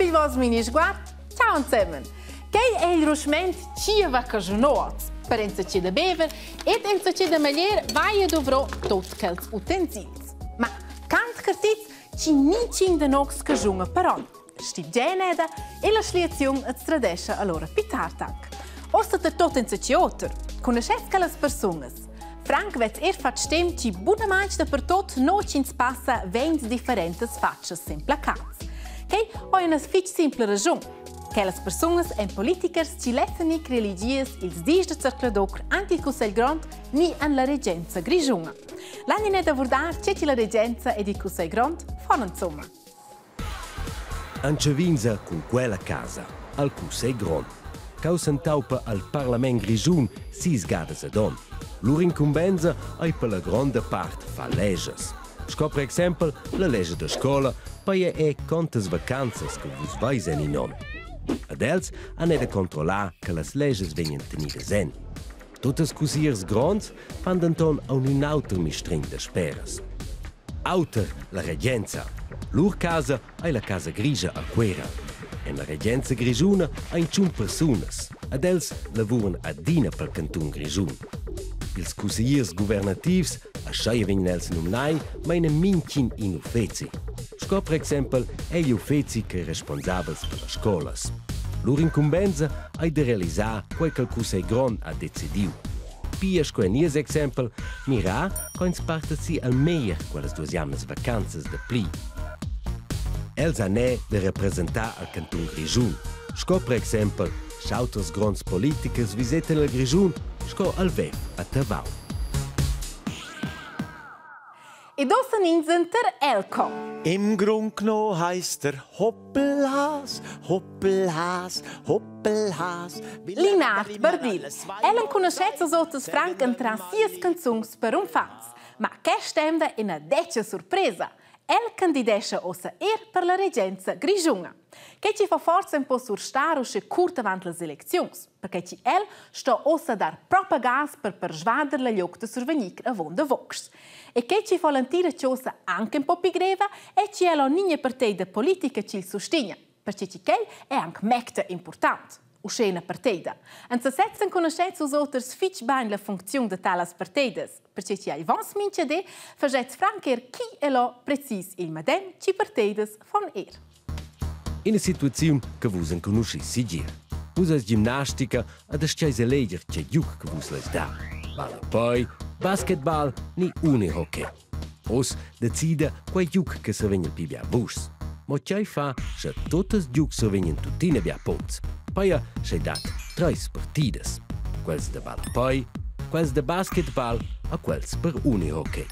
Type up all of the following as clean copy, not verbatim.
pil vos mini sguard, ciao insieme! Che è il rusciment cieva cagionoz, per enzaci da bever ed enzaci da maglier vai e dovrò tot quels utensils. Ma cant cartiz ci nicin de nox cagiunga però, sti geneda e la schliazione at stradescia allora pitartac. Osta de tot enzaci otter, conoscesca las personas. Frank vet fat stem ci buona manch da per tot no cins passa 20 differentes faccias semplacats. Che ho una fitch simple ragione. Che le persone e politici ci lettano religiose il dis de circladocr anche il Consiglio Grande ni an la reggenza grigiona. L'anno ne da vordar c'è la reggenza e il Consiglio Grande fanno insomma. Ancevinza con quella casa, al Consiglio Grande. Causen taupa al Parlament grigiun 6 gadas ad on. Lur incumbenza è per la grande parte fa legges. Scopre esempio la legge da scuola, poi è quantas vacanzas che vos vais in nome. Ad els han de controlar che las leges venien tenidas en. Totes cusiers grands fan denton a un auto mi string de speras. Auter la reggenza. Lur casa è la casa grigia a Quera. En la reggenza grigiuna ein ciun personas. Ad els lavuran a dina pel canton grigiun. Ils cusiers governativs a schaia venien els numnai, ma in mincin in uffizi. Scopre exempel è gli uffizi che responsabels per le scolas. Lur incumbenza è di realizzare quel che il Consiglio Grande ha decidiu. Pia scoenies exempel mira coins parteci al meglio quelle due jammes vacanzas de pli. Els han de rappresentar al canton grigiun. Scopre exempel schauters grands politikers visiten la grigiun sco al vev a Tavau. E dossen inzenter Elko. Im Grund genommen heisst Hoppelhas, Hoppelhas, Hoppelhas. Linard Bardil. Ellen conoscezza sottos Frank entra sias canzons per un fans. Ma che stemda in una deccia sorpresa. El candidesce ossa per la reggenza grigiuna. Che ci fa forza un po' surstare usce curta avant le elezioni, perché ci el sta ossa dar proprio gas per persvader la lloc de survegnic a von de vox. E che ci fa lentire ciosa anche un po' più greva e ci è la ogni partita politica ci il sostegna, perché ci che è anche molto importante. Uscena partida. En se setzen conoscenza us outers fitch bain la funzione de talas partidas, perché ci hai vons mince de, fagetz francher chi è lo precis il madem ci partidas von In una situazione che vos en conoscissi gir. Usa ginnastica ad asceise leger c'è giuc che vos les da. Vale poi, basketball ni unihockey. Os decida quai giuc che se venien pi bia vus. Ma c'è fa se totes giuc se venien tutine bia poz. Poi c'è dat 3 partidas. Quels de ball poi, quels de basketball a quels per unihockey.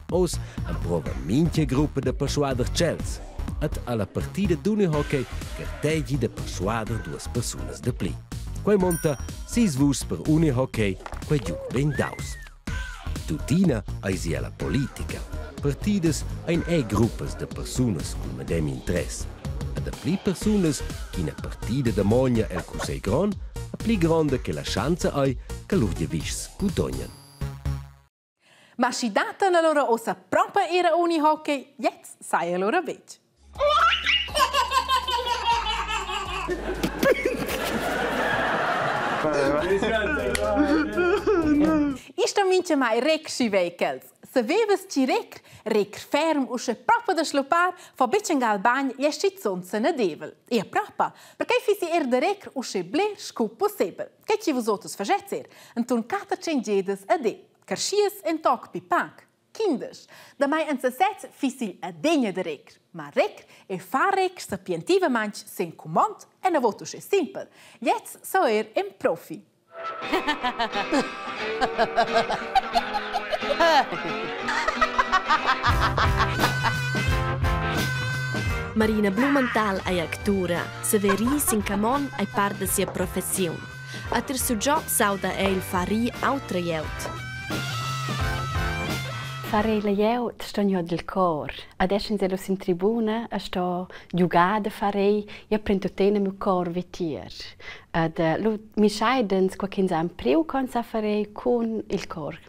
Os han prova minche gruppe de persuader cels. Et alla partida d'unihockey cartegi de persuader 2 personas de pli. Quai monta 6 vus per unihockey, quai giuc ben daus. Tutina eisi alla politica. Partidas ein gruppes de personas con medem interesse. A de pli personas che in partida de mogna el Consiglio Grande, a pli grande che la chance è che lur gewiss guadagnan. Ma si datan allora ossa proprio era unihockey, jetzt sai allora vec. Isto mince mai rec si veicels. Se veves ci rec ferm usce proprio da slopar, fa beccengal bagn gli schizzonza na devel. E proprio, perché fisi de rec usce bler scup possibel. Che ci vos outros fagetzer? Anton 400 gedes a de. Carschies en toc pipac. Kinders. Da mai en se setz fisi a degna de rec. Ma rec e fa rec sapientiva manch sen comand e na votus è simpel. Jetzt so in profi. Marina Blumenthal è actora, Severis in Camon è parte della sua professione. A ter suo job sauda è il fari autrajeut. Fare la jeut sto io del cor. Adesso in tribuna sto giocando fare io prendo tene mio cor vetier. Mi scheidens qua che in preu con sa fare con il cor.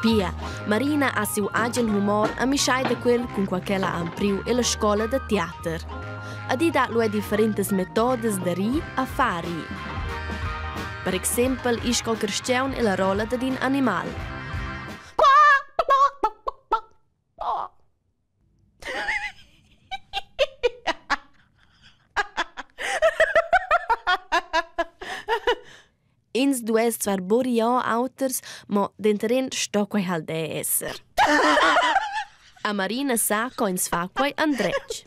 Pia, Marina ha siu agil humor a mischai da quel con qualchella ampriu e la scola de teater. A di dat lui differentes metodes de ri a fari. Per exempel, isco cresceun e la rola de din animal. Ins dues zwar boria auters, ma denteren sto quai hal de esser. A Marina sa co ins fa quai andrec.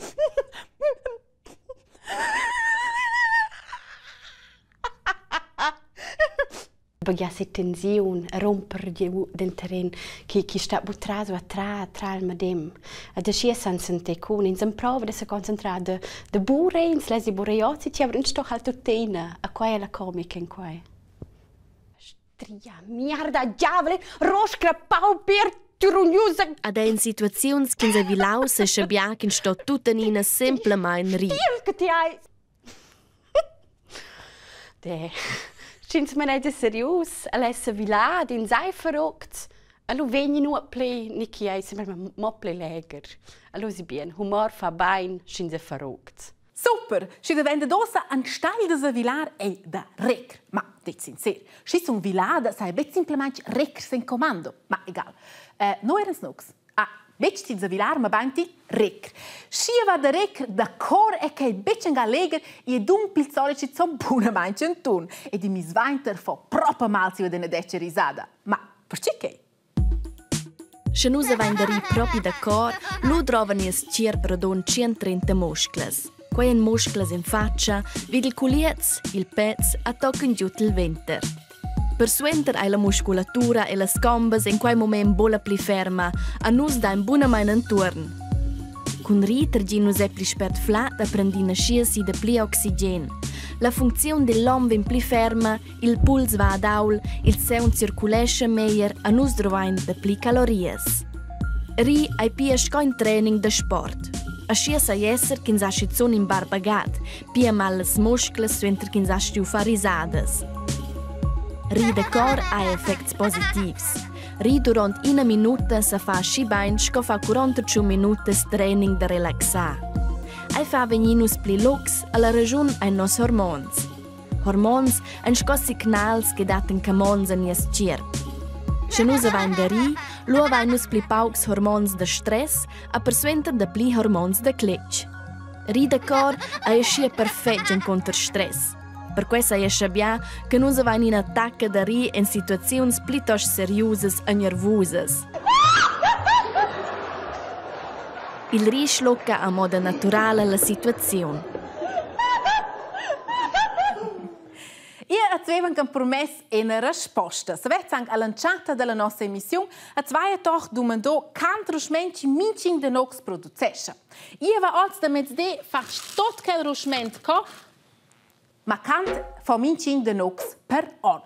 Perché se tensione, romper den terreno che sta butrato a tra il medem. Ad ascia san sente con in sem prova de se concentrare de bure in slesi bureozi ti avrin sto halt tutena a quai la comica in quai. Stria merda diavole roscra pau per turugnusa. Ad in situazions che se vilau se schabbia che sto tutta nina semplicemente ri. Che ti hai. De Schins man nicht seriös, alessa vilad in sei verrückt. Allo vegni nu play Niki ei sembra mo play leger. Allo si bien, humor fa bain, schins verrückt. Super! Si devenda dosa an stai de vilar e da rec. Ma, dit sincer, si sun vilada sai bet simplement rec sen comando. Ma egal. No erans nux. Bec ti zavilar ma banti rec. Schia va da rec da cor e che bec nga leger e dun pilzolici zum buna manchentun e di mis vainter fo propa malzio de nedece risada. Ma perché che? Se nusa vainderi propi da cor, lu drovan es cier perdon 130 muscles. Quei en muscles in faccia, vid il culiez, il pez, a tocken giut il venter. Per suenter hai la musculatura e le scombes in quei moment bola pli ferma, a nus da in buna main enturn. Con riter gi nus è pli spert flat a prendina sciasi de pli oxygen. La funzione dell'om vin pli ferma, il puls va ad aul, il seun circulesce meier, a nus drovain de pli calories. Ri ai pia sco in training de sport. A scia sa esser che sa schizzon in barbagat, pia mal les muscles suenter che sa stiu farisadas. Ri de cor ha effects positivs. Ri durant una minuta sa fa sci bain sco fa 45 minutas training de relaxar. Ai fa veninus pli lux a la ragion ai nos hormons. Hormons ein sco signals che daten camons an jes cirp. Se nus avain de ri, lu avainus pli paucs hormons de stress a persuenter de pli hormons de cletch. Ri de cor ha scia perfect en contra stress. Per questo è sciabbia che non si va in attacco da ri in situazioni piuttosto seriose e nervose. Il ri schlocca a modo naturale la situazione. Io avevo un promesso e una risposta. Se avete anche all'anciata della nostra emissione, avete doch domandò quanti rusmenti mincing de nox producesce. Io va oggi da mezz'de fast tot quel rusment co ma cant fa mincing de nox per anno.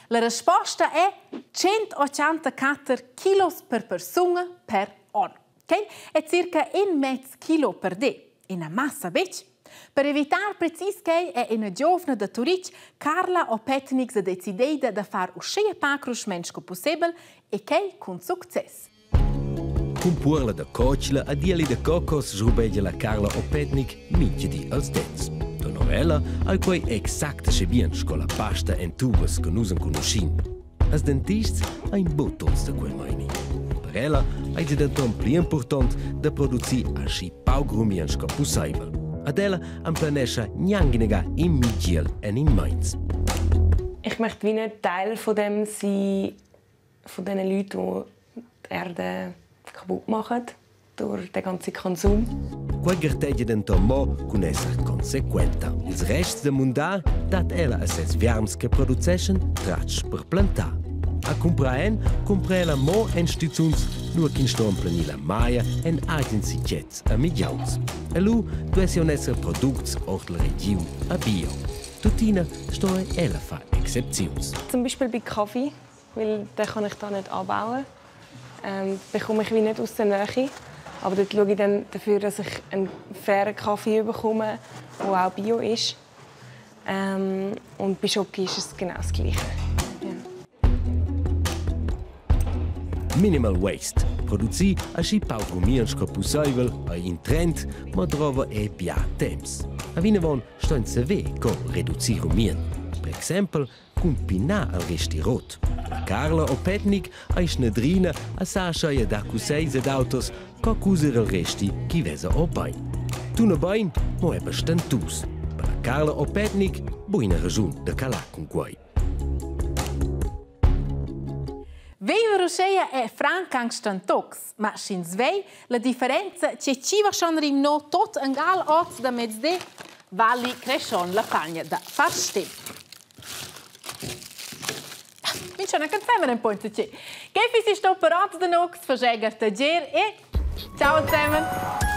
La risposta è 184 kg per persona per anno. Okay? È circa 1,5 kg per day. Una massa bec. Per evitare precis che è una giovane da Turic, Carla o Petnix ha deciso di fare uscire pacrusments come possibile e che con successo. Con puorla da coccia a dieli de cocos srubeglia la Carla o Petnik mincidi als dens. Da novella al quei exacte schebiens con la pasta en tubes che nusen conoscin. As dentists ein botots da quel meini. Per ella è diventato pli important da produci asci paugrumiens come possibile. Adela am planescha njanginega in Migiel en in Mainz. Ich möchte wie ein Teil von dem sein, von den Leuten, die die Erde kaputt machen durch den ganzen Konsum. Quel gerteglia denton mo con esser consequenta. Il rest del mundà dat ella a ses viarms che produceschen tracch per plantar. A compraen comprela mo en stizuns nur kin stomplen la maia en agency jets a migliaus. E lu tu esi un esser products ort la regiun a bio. Tutina stoe ella fa exceptions. Zum Beispiel bei Kaffee, weil den kann ich da nicht anbauen. Bekomme ich wie nicht aus der Nähe. Aber dort schaue ich dann dafür, dass ich einen fairen Kaffee bekomme, der auch bio ist. Und bei Schoki ist es genau das Gleiche. Ja. Minimal waste. Produzi aschi pau gumians che possibile in trend, ma trova bia temps. A vinavon ston se ve co reducir umien. Per esempio, con pinà al restirot. La Carla o Petnik a snedrina a Sasha e da cuseis ed autos co cuser al resti chi vesa o bain. Tu na bain, mo e bastantus. Per la Carla o Petnik, buina ragion de cala con guai. Veiva Roseia è francangsten tox, ma schins vei la differenza c'è ci va schon rimno tot en gal oz da mezzde valli crescion la pagna da farste. Vince una canzone un po' in c'è. Che fi si sto parato da nox, fagegar tager e ciao zusammen.